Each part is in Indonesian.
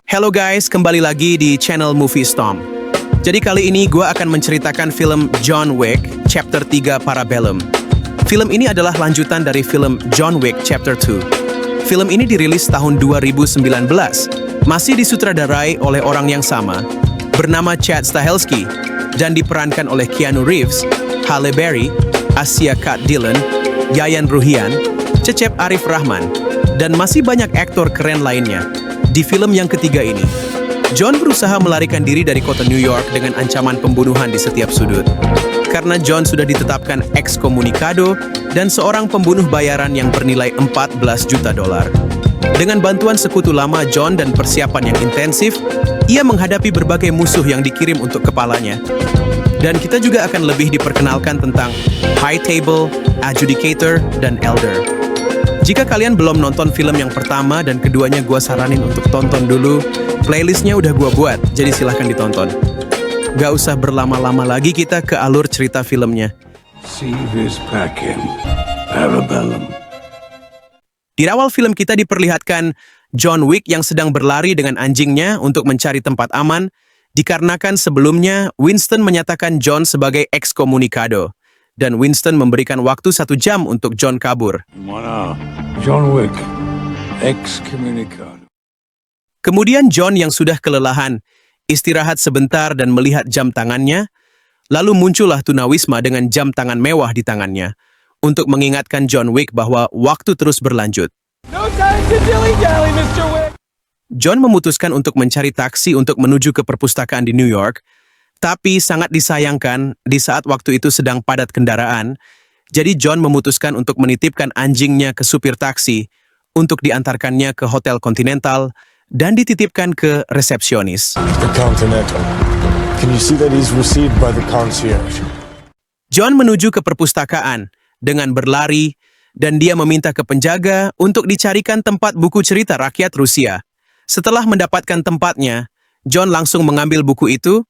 Hello guys, kembali lagi di channel Movie Storm. Jadi kali ini gue akan menceritakan film John Wick Chapter 3 Parabellum. Film ini adalah lanjutan dari film John Wick Chapter 2. Film ini dirilis tahun 2019, masih disutradarai oleh orang yang sama, bernama Chad Stahelski, dan diperankan oleh Keanu Reeves, Halle Berry, Asia Kat Dillon, Yayan Ruhian, Cecep Arif Rahman, dan masih banyak aktor keren lainnya. Di film yang ketiga ini, John berusaha melarikan diri dari kota New York dengan ancaman pembunuhan di setiap sudut. Karena John sudah ditetapkan ekskomunikado dan seorang pembunuh bayaran yang bernilai 14 juta dolar. Dengan bantuan sekutu lama John dan persiapan yang intensif, ia menghadapi berbagai musuh yang dikirim untuk kepalanya. Dan kita juga akan lebih diperkenalkan tentang High Table, Adjudicator, dan Elder. Jika kalian belum nonton film yang pertama dan keduanya, gue saranin untuk tonton dulu. Playlistnya udah gue buat, jadi silahkan ditonton. Gak usah berlama-lama lagi, kita ke alur cerita filmnya. See this back in Parabellum. Di awal film kita diperlihatkan John Wick yang sedang berlari dengan anjingnya untuk mencari tempat aman, dikarenakan sebelumnya Winston menyatakan John sebagai ekskomunikado. Dan Winston memberikan waktu 1 jam untuk John kabur. Mana? John Wick, excommunicado. Kemudian John yang sudah kelelahan, istirahat sebentar dan melihat jam tangannya, lalu muncullah tunawisma dengan jam tangan mewah di tangannya, untuk mengingatkan John Wick bahwa waktu terus berlanjut. No time to dilly-dally, Mr. Wick! John memutuskan untuk mencari taksi untuk menuju ke perpustakaan di New York, tapi sangat disayangkan di saat waktu itu sedang padat kendaraan, jadi John memutuskan untuk menitipkan anjingnya ke supir taksi untuk diantarkannya ke Hotel Continental dan dititipkan ke resepsionis. The Continental. Can you see that he's received by the concierge? John menuju ke perpustakaan dengan berlari dan dia meminta ke penjaga untuk dicarikan tempat buku cerita rakyat Rusia. Setelah mendapatkan tempatnya, John langsung mengambil buku itu.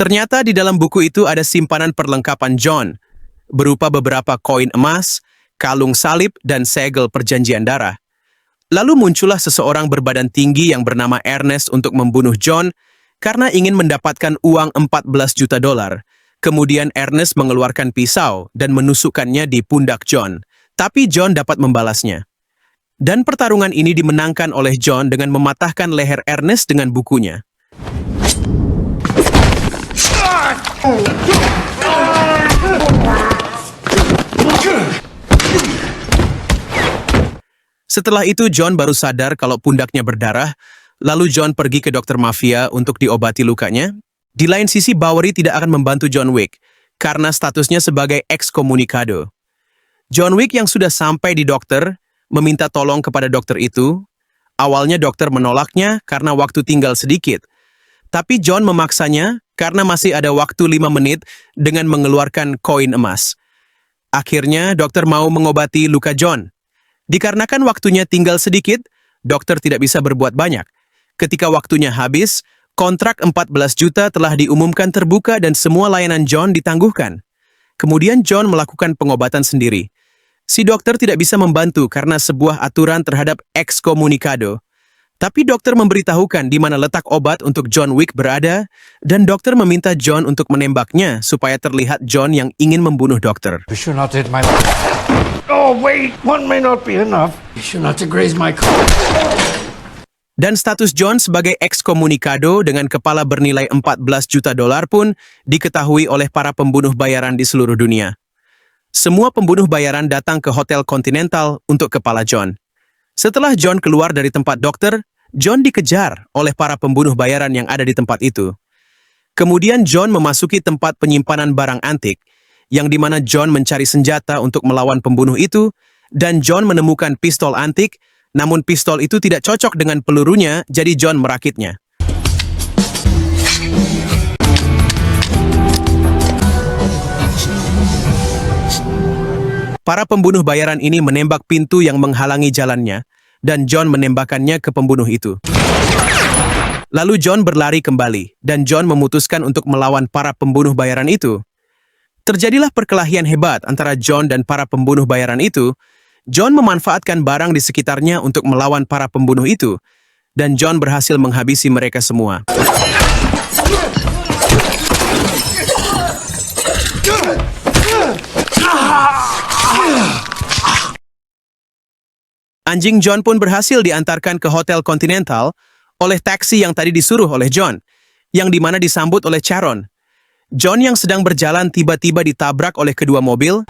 Ternyata di dalam buku itu ada simpanan perlengkapan John, berupa beberapa koin emas, kalung salib, dan segel perjanjian darah. Lalu muncullah seseorang berbadan tinggi yang bernama Ernest untuk membunuh John karena ingin mendapatkan uang 14 juta dolar. Kemudian Ernest mengeluarkan pisau dan menusukkannya di pundak John, tapi John dapat membalasnya. Dan pertarungan ini dimenangkan oleh John dengan mematahkan leher Ernest dengan bukunya. Setelah itu John baru sadar kalau pundaknya berdarah, lalu John pergi ke dokter mafia untuk diobati lukanya. Di lain sisi, Bowery tidak akan membantu John Wick, karena statusnya sebagai ekskomunikado. John Wick yang sudah sampai di dokter, meminta tolong kepada dokter itu. Awalnya dokter menolaknya karena waktu tinggal sedikit, tapi John memaksanya karena masih ada waktu 5 menit dengan mengeluarkan koin emas. Akhirnya dokter mau mengobati luka John. Dikarenakan waktunya tinggal sedikit, dokter tidak bisa berbuat banyak. Ketika waktunya habis, kontrak 14 juta telah diumumkan terbuka dan semua layanan John ditangguhkan. Kemudian John melakukan pengobatan sendiri. Si dokter tidak bisa membantu karena sebuah aturan terhadap ekskomunikado. Tapi dokter memberitahukan di mana letak obat untuk John Wick berada, dan dokter meminta John untuk menembaknya supaya terlihat John yang ingin membunuh dokter. You should not hit my... Oh, wait! One may not be enough. You should not graze my car. Dan status John sebagai ekskomunikado dengan kepala bernilai 14 juta dolar pun diketahui oleh para pembunuh bayaran di seluruh dunia. Semua pembunuh bayaran datang ke Hotel Continental untuk kepala John. Setelah John keluar dari tempat dokter, John dikejar oleh para pembunuh bayaran yang ada di tempat itu. Kemudian John memasuki tempat penyimpanan barang antik, yang dimana John mencari senjata untuk melawan pembunuh itu, dan John menemukan pistol antik, namun pistol itu tidak cocok dengan pelurunya, jadi John merakitnya. Para pembunuh bayaran ini menembak pintu yang menghalangi jalannya, dan John menembakkannya ke pembunuh itu. Lalu John berlari kembali, dan John memutuskan untuk melawan para pembunuh bayaran itu. Terjadilah perkelahian hebat antara John dan para pembunuh bayaran itu. John memanfaatkan barang di sekitarnya untuk melawan para pembunuh itu, dan John berhasil menghabisi mereka semua. Anjing John pun berhasil diantarkan ke Hotel Continental oleh taksi yang tadi disuruh oleh John, yang dimana disambut oleh Charon. John yang sedang berjalan tiba-tiba ditabrak oleh kedua mobil,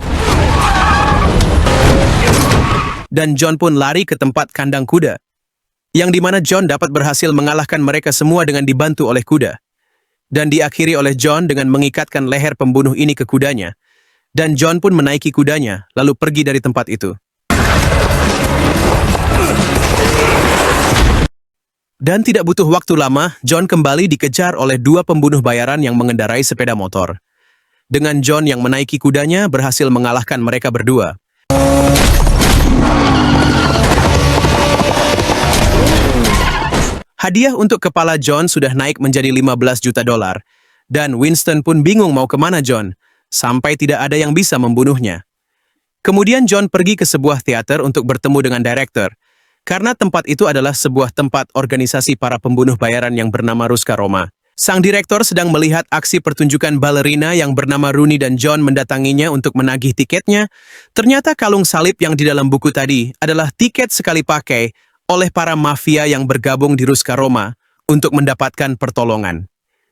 dan John pun lari ke tempat kandang kuda, yang dimana John dapat berhasil mengalahkan mereka semua dengan dibantu oleh kuda. Dan diakhiri oleh John dengan mengikatkan leher pembunuh ini ke kudanya, dan John pun menaiki kudanya, lalu pergi dari tempat itu. Dan tidak butuh waktu lama, John kembali dikejar oleh dua pembunuh bayaran yang mengendarai sepeda motor. Dengan John yang menaiki kudanya berhasil mengalahkan mereka berdua. Hadiah untuk kepala John sudah naik menjadi $15 juta. Dan Winston pun bingung mau kemana John, sampai tidak ada yang bisa membunuhnya. Kemudian John pergi ke sebuah teater untuk bertemu dengan direktur, karena tempat itu adalah sebuah tempat organisasi para pembunuh bayaran yang bernama Ruska Roma. Sang direktur sedang melihat aksi pertunjukan balerina yang bernama Rooney dan John mendatanginya untuk menagih tiketnya. Ternyata kalung salib yang di dalam buku tadi adalah tiket sekali pakai oleh para mafia yang bergabung di Ruska Roma untuk mendapatkan pertolongan.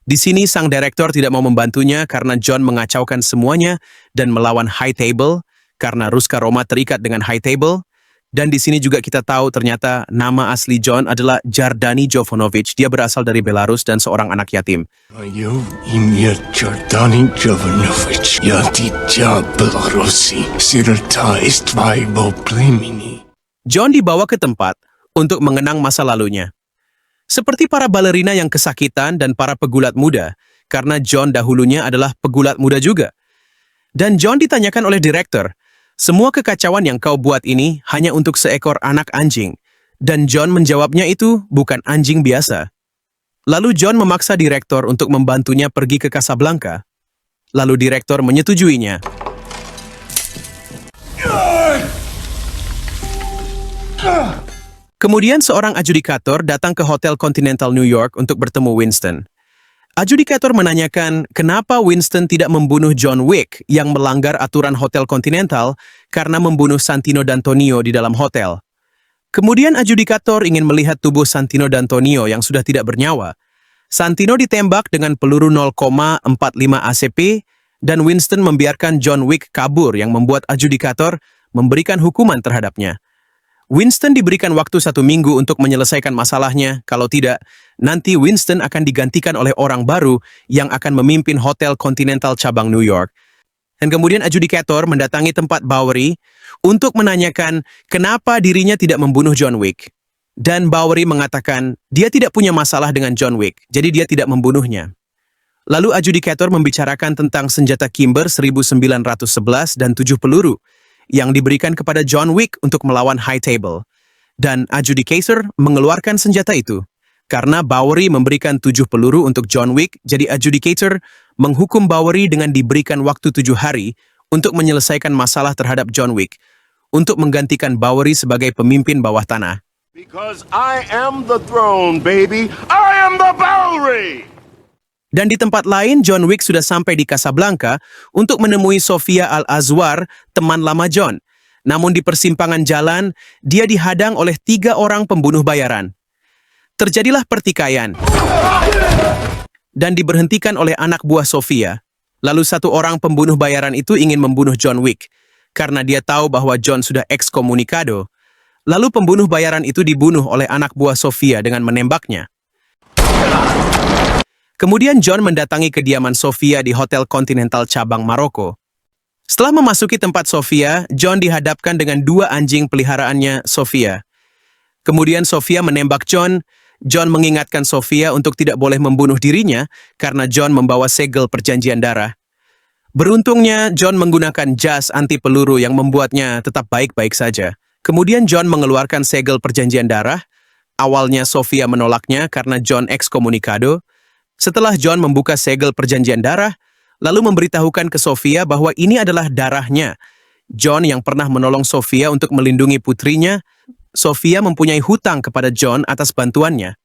Di sini sang direktur tidak mau membantunya karena John mengacaukan semuanya dan melawan High Table, karena Ruska Roma terikat dengan High Table. Dan di sini juga kita tahu ternyata nama asli John adalah Jardani Jovanovic. Dia berasal dari Belarus dan seorang anak yatim. Мое имя Jardani Jovanovic. Я дитя Беларуси. Сирота из твоего племени. John dibawa ke tempat untuk mengenang masa lalunya. Seperti para balerina yang kesakitan dan para pegulat muda, karena John dahulunya adalah pegulat muda juga. Dan John ditanyakan oleh direktur, semua kekacauan yang kau buat ini hanya untuk seekor anak anjing. Dan John menjawabnya itu bukan anjing biasa. Lalu John memaksa direktur untuk membantunya pergi ke Casablanca. Lalu direktur menyetujuinya. Kemudian seorang adjudikator datang ke Hotel Continental New York untuk bertemu Winston. Adjudikator menanyakan kenapa Winston tidak membunuh John Wick yang melanggar aturan Hotel Continental karena membunuh Santino D'Antonio di dalam hotel. Kemudian adjudikator ingin melihat tubuh Santino D'Antonio yang sudah tidak bernyawa. Santino ditembak dengan peluru 0,45 ACP dan Winston membiarkan John Wick kabur yang membuat adjudikator memberikan hukuman terhadapnya. Winston diberikan waktu 1 minggu untuk menyelesaikan masalahnya, kalau tidak, nanti Winston akan digantikan oleh orang baru yang akan memimpin Hotel Continental cabang New York. Dan kemudian adjudikator mendatangi tempat Bowery untuk menanyakan kenapa dirinya tidak membunuh John Wick. Dan Bowery mengatakan dia tidak punya masalah dengan John Wick, jadi dia tidak membunuhnya. Lalu adjudikator membicarakan tentang senjata Kimber 1911 dan 7 peluru, yang diberikan kepada John Wick untuk melawan High Table. Dan adjudicator mengeluarkan senjata itu. Karena Bowery memberikan 7 peluru untuk John Wick, jadi adjudicator menghukum Bowery dengan diberikan waktu 7 hari untuk menyelesaikan masalah terhadap John Wick, untuk menggantikan Bowery sebagai pemimpin bawah tanah. Because I am the throne, baby. I am the Bowery! Dan di tempat lain, John Wick sudah sampai di Casablanca untuk menemui Sofia Al-Azwar, teman lama John. Namun di persimpangan jalan, dia dihadang oleh 3 orang pembunuh bayaran. Terjadilah pertikaian dan diberhentikan oleh anak buah Sofia. Lalu 1 orang pembunuh bayaran itu ingin membunuh John Wick, karena dia tahu bahwa John sudah ekskomunikado. Lalu pembunuh bayaran itu dibunuh oleh anak buah Sofia dengan menembaknya. Kemudian John mendatangi kediaman Sofia di Hotel Continental cabang Maroko. Setelah memasuki tempat Sofia, John dihadapkan dengan 2 anjing peliharaannya Sofia. Kemudian Sofia menembak John. John mengingatkan Sofia untuk tidak boleh membunuh dirinya karena John membawa segel perjanjian darah. Beruntungnya, John menggunakan jas anti peluru yang membuatnya tetap baik-baik saja. Kemudian John mengeluarkan segel perjanjian darah. Awalnya Sofia menolaknya karena John ekskomunikado. Setelah John membuka segel perjanjian darah, lalu memberitahukan ke Sofia bahwa ini adalah darahnya. John yang pernah menolong Sofia untuk melindungi putrinya, Sofia mempunyai hutang kepada John atas bantuannya.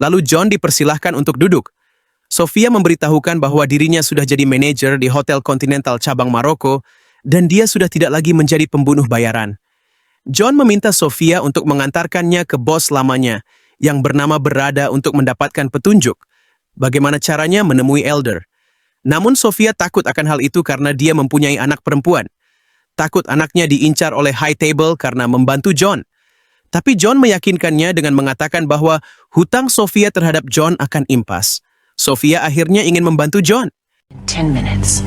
Lalu John dipersilahkan untuk duduk. Sofia memberitahukan bahwa dirinya sudah jadi manajer di Hotel Continental cabang Maroko dan dia sudah tidak lagi menjadi pembunuh bayaran. John meminta Sofia untuk mengantarkannya ke bos lamanya yang bernama Berada untuk mendapatkan petunjuk bagaimana caranya menemui Elder. Namun Sofia takut akan hal itu karena dia mempunyai anak perempuan. Takut anaknya diincar oleh High Table karena membantu John. Tapi John meyakinkannya dengan mengatakan bahwa hutang Sofia terhadap John akan impas. Sofia akhirnya ingin membantu John. 10 minutes.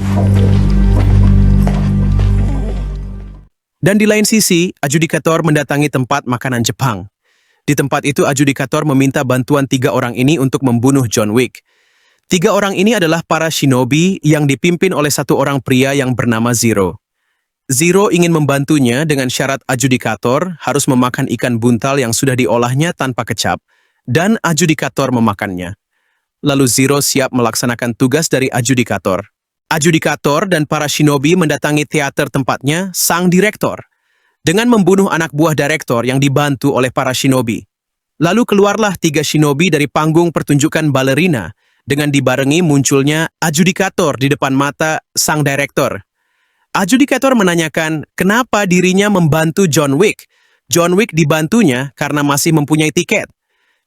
Dan di lain sisi, adjudikator mendatangi tempat makanan Jepang. Di tempat itu, adjudikator meminta bantuan 3 orang ini untuk membunuh John Wick. 3 orang ini adalah para shinobi yang dipimpin oleh 1 orang pria yang bernama Zero. Zero ingin membantunya dengan syarat adjudikator harus memakan ikan buntal yang sudah diolahnya tanpa kecap, dan adjudikator memakannya. Lalu Zero siap melaksanakan tugas dari adjudikator. Adjudikator dan para shinobi mendatangi teater tempatnya sang direktor, dengan membunuh anak buah direktor yang dibantu oleh para shinobi. Lalu keluarlah 3 shinobi dari panggung pertunjukan balerina, dengan dibarengi munculnya adjudikator di depan mata sang direktor. Adjudikator menanyakan kenapa dirinya membantu John Wick. John Wick dibantunya karena masih mempunyai tiket.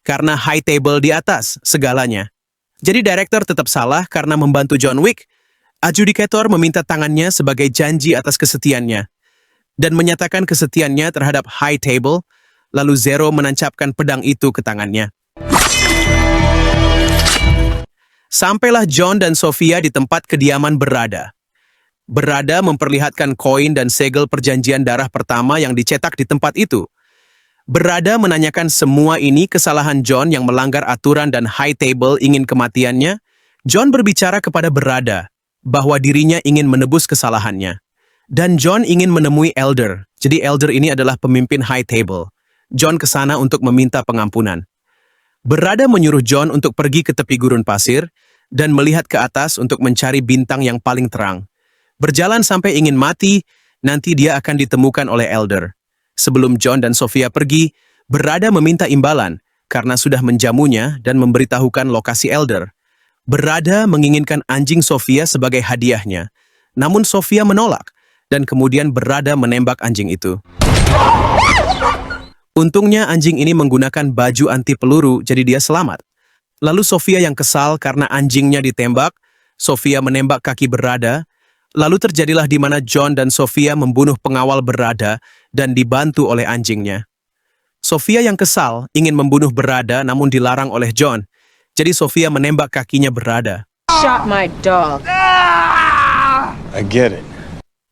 Karena High Table di atas segalanya. Jadi direktur tetap salah karena membantu John Wick. Adjudikator meminta tangannya sebagai janji atas kesetiaannya. Dan menyatakan kesetiaannya terhadap High Table. Lalu Zero menancapkan pedang itu ke tangannya. Sampailah John dan Sofia di tempat kediaman Berada. Berada memperlihatkan koin dan segel perjanjian darah pertama yang dicetak di tempat itu. Berada menanyakan semua ini kesalahan John yang melanggar aturan dan High Table ingin kematiannya. John berbicara kepada Berada bahwa dirinya ingin menebus kesalahannya. Dan John ingin menemui Elder. Jadi Elder ini adalah pemimpin High Table. John ke sana untuk meminta pengampunan. Berada menyuruh John untuk pergi ke tepi gurun pasir dan melihat ke atas untuk mencari bintang yang paling terang. Berjalan sampai ingin mati, nanti dia akan ditemukan oleh Elder. Sebelum John dan Sofia pergi, Berada meminta imbalan karena sudah menjamunya dan memberitahukan lokasi Elder. Berada menginginkan anjing Sofia sebagai hadiahnya, namun Sofia menolak dan kemudian Berada menembak anjing itu. Untungnya anjing ini menggunakan baju anti peluru, jadi dia selamat. Lalu Sofia yang kesal karena anjingnya ditembak, Sofia menembak kaki Berada. Lalu terjadilah di mana John dan Sofia membunuh pengawal Berada dan dibantu oleh anjingnya. Sofia yang kesal ingin membunuh Berada namun dilarang oleh John. Jadi Sofia menembak kakinya Berada. Shot my dog. I get it.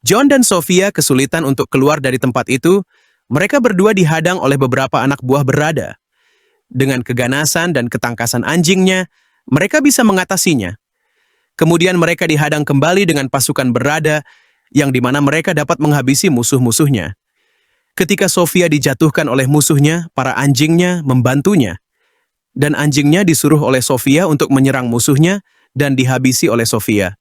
John dan Sofia kesulitan untuk keluar dari tempat itu. Mereka berdua dihadang oleh beberapa anak buah Berada. Dengan keganasan dan ketangkasan anjingnya, mereka bisa mengatasinya. Kemudian mereka dihadang kembali dengan pasukan Berada, yang dimana mereka dapat menghabisi musuh-musuhnya. Ketika Sofia dijatuhkan oleh musuhnya, para anjingnya membantunya. Dan anjingnya disuruh oleh Sofia untuk menyerang musuhnya dan dihabisi oleh Sofia.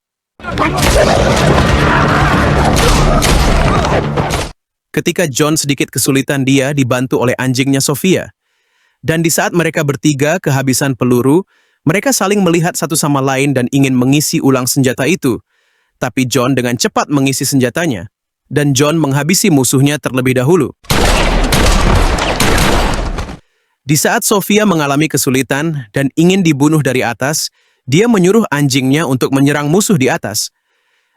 Ketika John sedikit kesulitan, dia dibantu oleh anjingnya Sofia. Dan di saat mereka bertiga kehabisan peluru, mereka saling melihat satu sama lain dan ingin mengisi ulang senjata itu. Tapi John dengan cepat mengisi senjatanya. Dan John menghabisi musuhnya terlebih dahulu. Di saat Sofia mengalami kesulitan dan ingin dibunuh dari atas, dia menyuruh anjingnya untuk menyerang musuh di atas.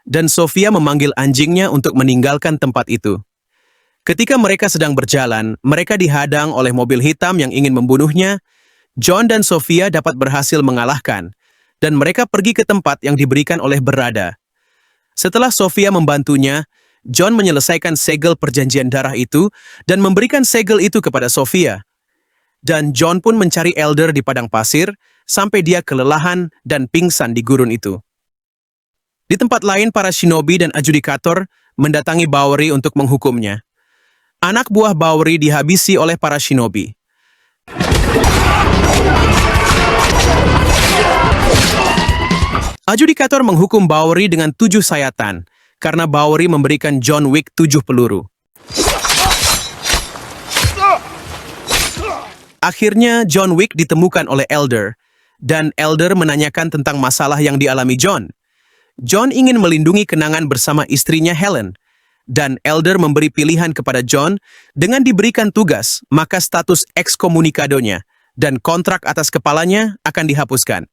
Dan Sofia memanggil anjingnya untuk meninggalkan tempat itu. Ketika mereka sedang berjalan, mereka dihadang oleh mobil hitam yang ingin membunuhnya. John dan Sofia dapat berhasil mengalahkan, dan mereka pergi ke tempat yang diberikan oleh Berada. Setelah Sofia membantunya, John menyelesaikan segel perjanjian darah itu dan memberikan segel itu kepada Sofia. Dan John pun mencari Elder di padang pasir sampai dia kelelahan dan pingsan di gurun itu. Di tempat lain, para shinobi dan adjudikator mendatangi Bowery untuk menghukumnya. Anak buah Bowery dihabisi oleh para shinobi. Adjudikator menghukum Bowery dengan 7 sayatan karena Bowery memberikan John Wick 7 peluru. Akhirnya John Wick ditemukan oleh Elder, dan Elder menanyakan tentang masalah yang dialami John. John ingin melindungi kenangan bersama istrinya Helen, dan Elder memberi pilihan kepada John dengan diberikan tugas, maka status ekskomunikadonya dan kontrak atas kepalanya akan dihapuskan.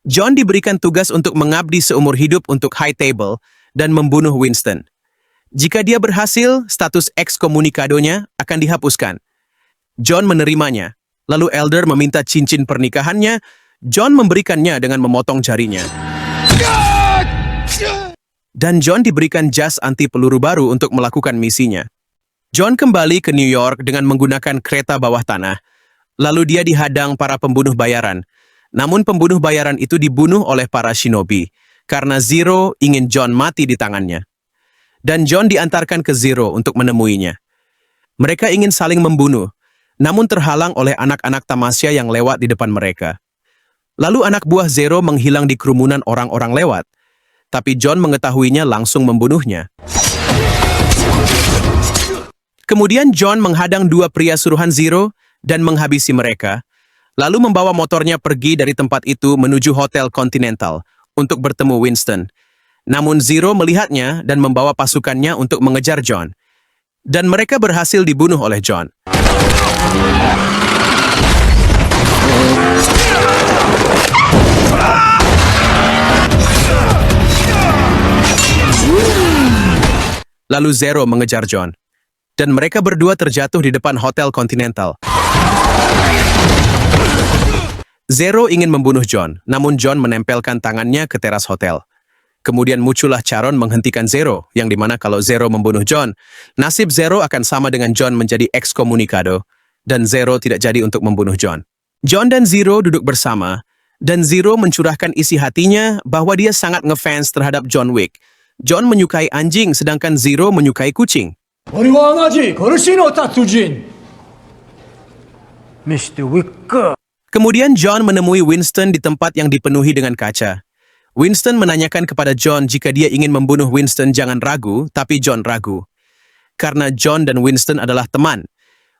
John diberikan tugas untuk mengabdi seumur hidup untuk High Table dan membunuh Winston. Jika dia berhasil, status ekskomunikadonya akan dihapuskan. John menerimanya, lalu Elder meminta cincin pernikahannya. John memberikannya dengan memotong jarinya. Dan John diberikan jas anti peluru baru untuk melakukan misinya. John kembali ke New York dengan menggunakan kereta bawah tanah. Lalu dia dihadang para pembunuh bayaran. Namun pembunuh bayaran itu dibunuh oleh para shinobi, karena Zero ingin John mati di tangannya. Dan John diantarkan ke Zero untuk menemuinya. Mereka ingin saling membunuh, namun terhalang oleh anak-anak tamasya yang lewat di depan mereka. Lalu anak buah Zero menghilang di kerumunan orang-orang lewat, tapi John mengetahuinya langsung membunuhnya. Kemudian John menghadang dua pria suruhan Zero dan menghabisi mereka, lalu membawa motornya pergi dari tempat itu menuju Hotel Continental untuk bertemu Winston. Namun Zero melihatnya dan membawa pasukannya untuk mengejar John. Dan mereka berhasil dibunuh oleh John. Lalu Zero mengejar John, dan mereka berdua terjatuh di depan Hotel Continental. Zero ingin membunuh John, namun John menempelkan tangannya ke teras hotel. Kemudian muncullah Charon menghentikan Zero, yang dimana kalau Zero membunuh John, nasib Zero akan sama dengan John menjadi ekskomunikado, dan Zero tidak jadi untuk membunuh John. John dan Zero duduk bersama, dan Zero mencurahkan isi hatinya bahwa dia sangat ngefans terhadap John Wick. John menyukai anjing, sedangkan Zero menyukai kucing. Mr. Wick. Kemudian John menemui Winston di tempat yang dipenuhi dengan kaca. Winston menanyakan kepada John jika dia ingin membunuh Winston jangan ragu, tapi John ragu. Karena John dan Winston adalah teman.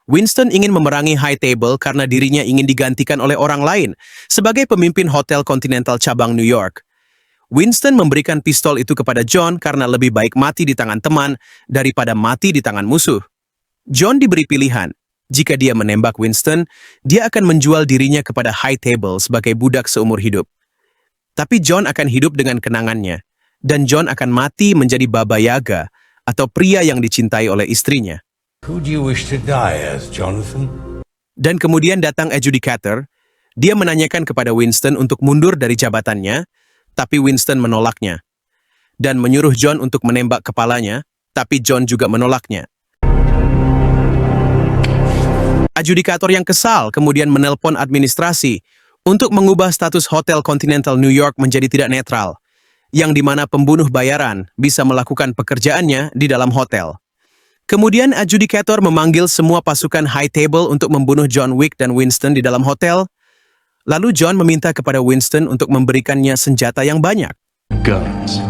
Winston ingin memerangi High Table karena dirinya ingin digantikan oleh orang lain sebagai pemimpin Hotel Continental cabang New York. Winston memberikan pistol itu kepada John karena lebih baik mati di tangan teman daripada mati di tangan musuh. John diberi pilihan. Jika dia menembak Winston, dia akan menjual dirinya kepada High Table sebagai budak seumur hidup. Tapi John akan hidup dengan kenangannya, dan John akan mati menjadi Baba Yaga atau pria yang dicintai oleh istrinya. Who do you wish to die as, Jonathan? Dan kemudian datang adjudicator. Dia menanyakan kepada Winston untuk mundur dari jabatannya, tapi Winston menolaknya. Dan menyuruh John untuk menembak kepalanya, tapi John juga menolaknya. Adjudikator yang kesal kemudian menelpon administrasi untuk mengubah status Hotel Continental New York menjadi tidak netral, yang dimana pembunuh bayaran bisa melakukan pekerjaannya di dalam hotel. Kemudian adjudikator memanggil semua pasukan High Table untuk membunuh John Wick dan Winston di dalam hotel. Lalu John meminta kepada Winston untuk memberikannya senjata yang banyak. Guns.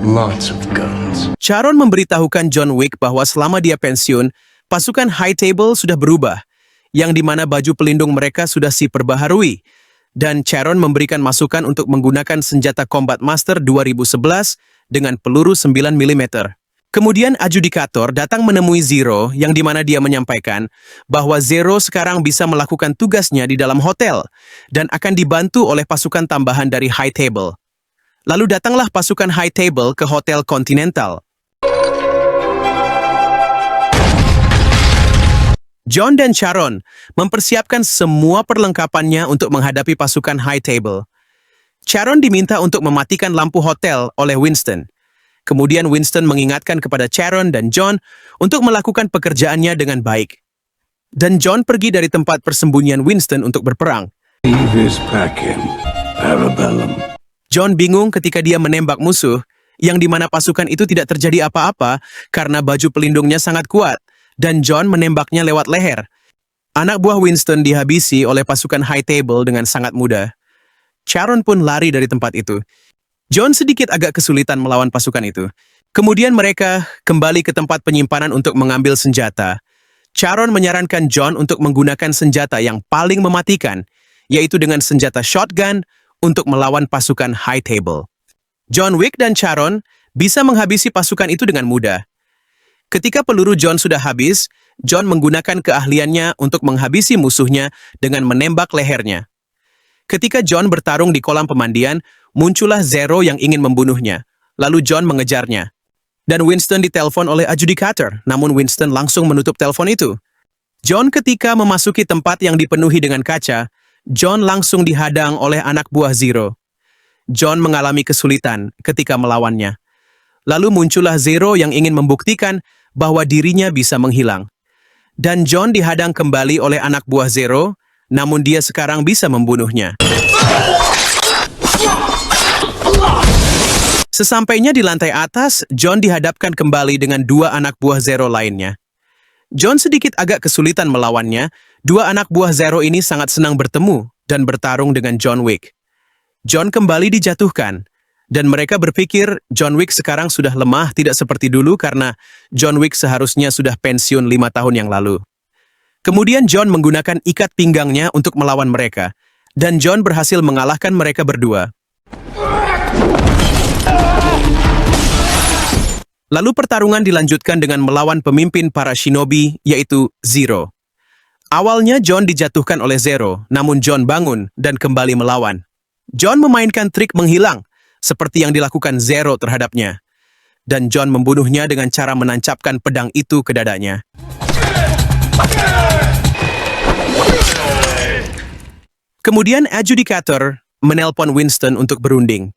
Lots of guns. Charon memberitahukan John Wick bahwa selama dia pensiun, pasukan High Table sudah berubah, yang dimana baju pelindung mereka sudah diperbaharui, dan Charon memberikan masukan untuk menggunakan senjata Combat Master 2011 dengan peluru 9 mm. Kemudian adjudikator datang menemui Zero, yang dimana dia menyampaikan bahwa Zero sekarang bisa melakukan tugasnya di dalam hotel dan akan dibantu oleh pasukan tambahan dari High Table. Lalu datanglah pasukan High Table ke Hotel Continental. John dan Charon mempersiapkan semua perlengkapannya untuk menghadapi pasukan High Table. Charon diminta untuk mematikan lampu hotel oleh Winston. Kemudian Winston mengingatkan kepada Charon dan John untuk melakukan pekerjaannya dengan baik. Dan John pergi dari tempat persembunyian Winston untuk berperang. John bingung ketika dia menembak musuh, yang dimana pasukan itu tidak terjadi apa-apa karena baju pelindungnya sangat kuat, dan John menembaknya lewat leher. Anak buah Winston dihabisi oleh pasukan High Table dengan sangat mudah. Charon pun lari dari tempat itu. John sedikit agak kesulitan melawan pasukan itu. Kemudian mereka kembali ke tempat penyimpanan untuk mengambil senjata. Charon menyarankan John untuk menggunakan senjata yang paling mematikan, yaitu dengan senjata shotgun untuk melawan pasukan High Table. John Wick dan Charon bisa menghabisi pasukan itu dengan mudah. Ketika peluru John sudah habis, John menggunakan keahliannya untuk menghabisi musuhnya dengan menembak lehernya. Ketika John bertarung di kolam pemandian, muncullah Zero yang ingin membunuhnya. Lalu John mengejarnya. Dan Winston ditelepon oleh adjudicator, namun Winston langsung menutup telepon itu. John ketika memasuki tempat yang dipenuhi dengan kaca, John langsung dihadang oleh anak buah Zero. John mengalami kesulitan ketika melawannya. Lalu muncullah Zero yang ingin membuktikan bahwa dirinya bisa menghilang. Dan John dihadang kembali oleh anak buah Zero, namun dia sekarang bisa membunuhnya. Sesampainya di lantai atas, John dihadapkan kembali dengan dua anak buah Zero lainnya. John sedikit agak kesulitan melawannya. Dua anak buah Zero ini sangat senang bertemu dan bertarung dengan John Wick. John kembali dijatuhkan, dan mereka berpikir John Wick sekarang sudah lemah tidak seperti dulu karena John Wick seharusnya sudah pensiun 5 tahun yang lalu. Kemudian John menggunakan ikat pinggangnya untuk melawan mereka, dan John berhasil mengalahkan mereka berdua. Lalu pertarungan dilanjutkan dengan melawan pemimpin para shinobi, yaitu Zero. Awalnya John dijatuhkan oleh Zero, namun John bangun dan kembali melawan. John memainkan trik menghilang, seperti yang dilakukan Zero terhadapnya. Dan John membunuhnya dengan cara menancapkan pedang itu ke dadanya. Kemudian adjudicator menelpon Winston untuk berunding.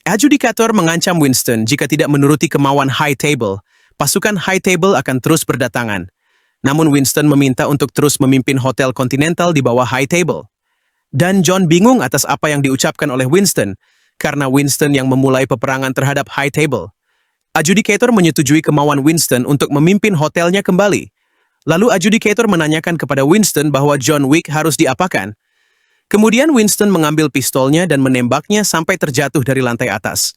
Adjudicator mengancam Winston jika tidak menuruti kemauan High Table, pasukan High Table akan terus berdatangan. Namun Winston meminta untuk terus memimpin Hotel Continental di bawah High Table. Dan John bingung atas apa yang diucapkan oleh Winston, karena Winston yang memulai peperangan terhadap High Table. Adjudicator menyetujui kemauan Winston untuk memimpin hotelnya kembali. Lalu adjudicator menanyakan kepada Winston bahwa John Wick harus diapakan. Kemudian Winston mengambil pistolnya dan menembaknya sampai terjatuh dari lantai atas.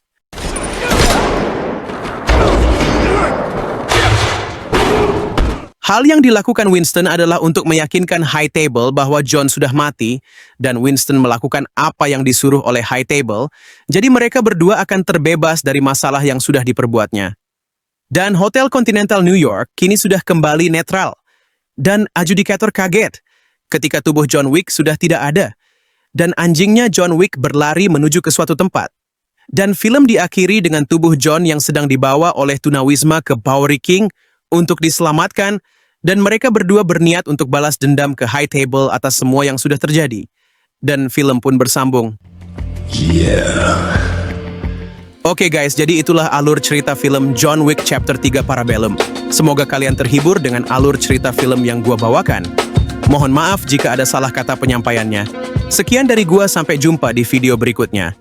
Hal yang dilakukan Winston adalah untuk meyakinkan High Table bahwa John sudah mati, dan Winston melakukan apa yang disuruh oleh High Table, jadi mereka berdua akan terbebas dari masalah yang sudah diperbuatnya. Dan Hotel Continental New York kini sudah kembali netral. Dan adjudicator kaget ketika tubuh John Wick sudah tidak ada. Dan anjingnya John Wick berlari menuju ke suatu tempat. Dan film diakhiri dengan tubuh John yang sedang dibawa oleh tunawisma ke Bowery King untuk diselamatkan, dan mereka berdua berniat untuk balas dendam ke High Table atas semua yang sudah terjadi. Dan film pun bersambung. Oke guys, jadi itulah alur cerita film John Wick Chapter 3 Parabellum. Semoga kalian terhibur dengan alur cerita film yang gua bawakan. Mohon maaf jika ada salah kata penyampaiannya. Sekian dari gua, sampai jumpa di video berikutnya.